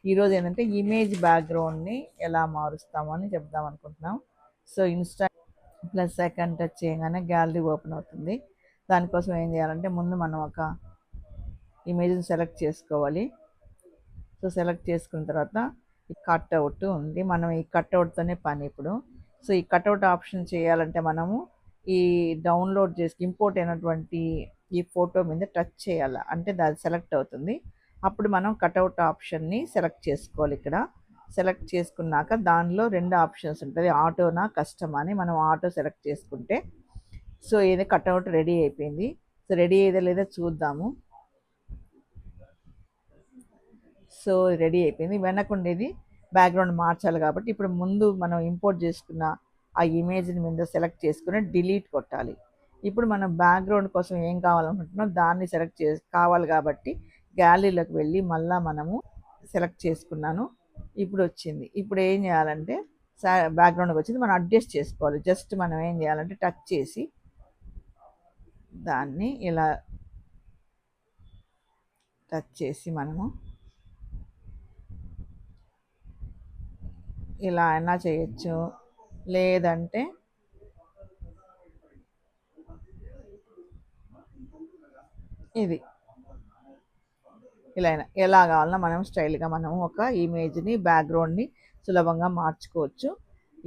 ఈరోజు ఏంటంటే ఇమేజ్ బ్యాక్గ్రౌండ్ని ఎలా మారుస్తామని చెప్దాం అనుకుంటున్నాం. So Insta plus second touch చేయగానే గ్యాలరీ ఓపెన్ అవుతుంది. దానికోసం ఏం చేయాలంటే ముందు మనం ఒక ఇమేజ్ని సెలెక్ట్ చేసుకోవాలి. సో సెలెక్ట్ చేసుకున్న తర్వాత ఈ కట్అవుట్ ఉంది, మనం ఈ కట్అవుట్తోనే పని ఇప్పుడు. సో ఈ కట్అవుట్ ఆప్షన్ చేయాలంటే మనము ఈ డౌన్లోడ్ చేసి ఇంపోర్ట్ అయినటువంటి ఈ ఫోటో మీద టచ్ చేయాలి, అంటే అది సెలెక్ట్ అవుతుంది. అప్పుడు మనం కట్అవుట్ ఆప్షన్ని సెలెక్ట్ చేసుకోవాలి. ఇక్కడ సెలెక్ట్ చేసుకున్నాక దానిలో 2 ఆప్షన్స్ ఉంటుంది, ఆటోనా కస్టమా అని. మనం ఆటో సెలెక్ట్ చేసుకుంటే సో ఇది కట్అవుట్ రెడీ అయిపోయింది. సో రెడీ అయ్యేదా లేదా చూద్దాము. సో రెడీ అయిపోయింది. వెనకుండేది బ్యాక్గ్రౌండ్ మార్చాలి కాబట్టి ఇప్పుడు ముందు మనం ఇంపోర్ట్ చేసుకున్న ఆ ఇమేజ్ని మీద సెలెక్ట్ చేసుకుని డిలీట్ కొట్టాలి. ఇప్పుడు మనం బ్యాక్గ్రౌండ్ కోసం ఏం కావాలనుకుంటున్నాం దాన్ని సెలెక్ట్ కావాలి కాబట్టి గ్యాలరీలోకి వెళ్ళి మళ్ళీ మనము సెలెక్ట్ చేసుకున్నాను. ఇప్పుడు వచ్చింది. ఇప్పుడు ఏం చేయాలంటే బ్యాక్గ్రౌండ్కి వచ్చింది, మనం అడ్జస్ట్ చేసుకోవాలి. జస్ట్ మనం ఏం చేయాలంటే టచ్ చేసి దాన్ని ఇలా టచ్ చేసి మనము ఇలా అయినా చేయొచ్చు, లేదంటే ఇది ఇలా అయినా, ఎలా కావాలన్నా మనం స్టైల్గా మనము ఒక ఇమేజ్ని బ్యాక్గ్రౌండ్ని సులభంగా మార్చుకోవచ్చు.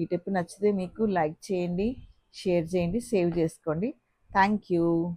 ఈ టిప్ నచ్చితే మీకు లైక్ చేయండి, షేర్ చేయండి, సేవ్ చేసుకోండి. Thank you.